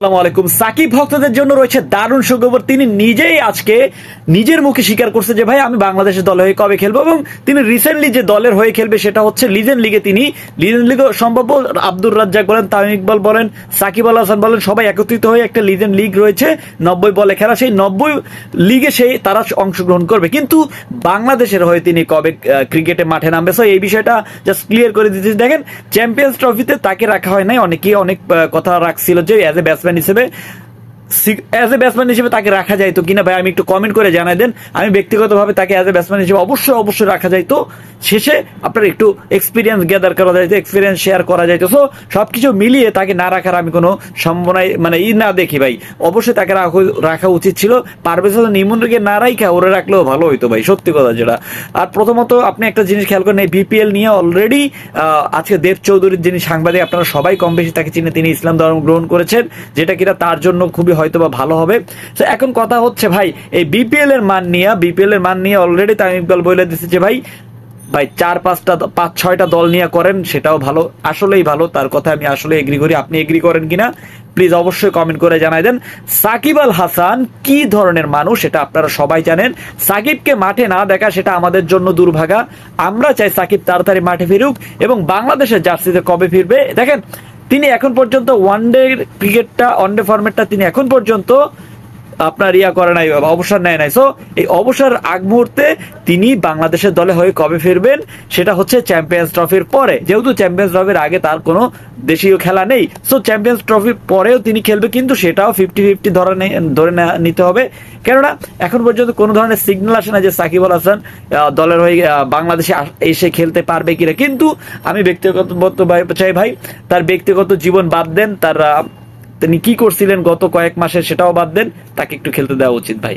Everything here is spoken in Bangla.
আসসালামু আলাইকুম। সাকিব ভক্তদের জন্য রয়েছে দারুণ সুখবর। তিনি নিজেই আজকে নিজের মুখে স্বীকার করছে যে ভাই আমি বাংলাদেশের দলের হয়ে কবে খেলবো, এবং তিনি রিসেন্টলি যে দলের হয়ে খেলবে সেটা হচ্ছে লিজেন্ড লিগে। তিনি লিজেন্ড লিগে সম্ভব আব্দুর রাজ্জাক বলেন, তামিম ইকবাল বলেন, সাকিব আল হাসান বলেন, সবাই একত্রিত হয়ে একটা লিজেন্ড লিগ রয়েছে 90 বলে খেলা। সেই 90 লিগে তারা অংশগ্রহণ করবে, কিন্তু বাংলাদেশের হয়ে তিনি কবে ক্রিকেটে মাঠে নামবে সো এই বিষয়টা জাস্ট ক্লিয়ার করে দিতেছি। দেখেন, চ্যাম্পিয়ন্স ট্রফিতে তাকে রাখা হয় নাই, অনেকেই অনেক কথা রাখছিল যে অ্যাজ এ ব্যাটসম্যান হিসেবে তাকে রাখা যাইতো কিনা। ভাই আমি একটু কমেন্ট করে জানাই দেন। আমি ব্যক্তিগতভাবে তাকে অ্যাজ এ ব্যাটসম্যান হিসেবে অবশ্যই রাখা যাইতো। শেষে আপনার একটু এক্সপিরিয়েন্স গ্যাদার করা যাইতো, এক্সপিরিয়েন্স শেয়ার করা যাইতো। সো সবকিছু মিলিয়ে তাকে না রাখার আমি কোনো সম্ভাবনায় না দেখি ভাই। অবশ্যই তাকে রাখা উচিত ছিল। পারভেজ হোসেন ইমনকে না রাখা ওরে রাখলেও ভালো হইতো ভাই, সত্যি কথা যেটা। আর প্রথমত আপনি একটা জিনিস খেয়াল করেন, এই বিপিএল নিয়ে অলরেডি আজকে দেব চৌধুরীর যিনি সাংবাদিক, আপনারা সবাই কম বেশি তাকে চিনে, তিনি ইসলাম ধর্ম গ্রহণ করেছেন, যেটা কিনা তার জন্য খুবই হয়তো বা ভালো হবে। তো এখন কথা হচ্ছে ভাই, এই বিপিএল এর মান নিয়ে অলরেডি তামিম ইকবাল বলে দিচ্ছে যে ভাই 4-5-6টা দল নিয়ে করেন, সেটাও ভালো, আসলেই ভালো। তার কথা আমি আসলে এগ্রি করি। আপনি এগ্রি করেন কিনা প্লিজ অবশ্যই কমেন্ট করে জানাই দেন। সাকিব আল হাসান কি ধরনের মানুষ সেটা আপনারা সবাই জানেন। সাকিবকে মাঠে না দেখা সেটা আমাদের জন্য দুর্ভাগা। আমরা চাই সাকিব তাড়াতাড়ি মাঠে ফিরুক, এবং বাংলাদেশের জার্সিতে কবে ফিরবে দেখেন। তিনি এখন পর্যন্ত ওয়ানডে ফরম্যাটটা তিনি এখন পর্যন্ত আপনার করে নাই, অবসর নেয় নাই। সো এই অবসর আগ মুহূর্তে তিনি বাংলাদেশের দলে হয়ে কবে ফিরবেন সেটা হচ্ছে চ্যাম্পিয়ন্স ট্রফির পরে। যেহেতু চ্যাম্পিয়ন্স ট্রফির আগে তার কোনো দেশীয় খেলা নেই, সো চ্যাম্পিয়ন্স ট্রফির পরেও তিনি খেলবে, কিন্তু সেটাও 50-50 ধরে নিতে হবে। কেননা এখন পর্যন্ত কোনো ধরনের সিগন্যাল আসে না যে সাকিব আল হাসান দলের হয়ে বাংলাদেশে এসে খেলতে পারবে কিনা। কিন্তু আমি ব্যক্তিগত চাই ভাই, তার ব্যক্তিগত জীবন বাদ দেন, তিনি কি করছিলেন গত কয়েক মাসে সেটাও বাদ দেন, তাকে একটু খেলতে দেওয়া উচিত ভাই।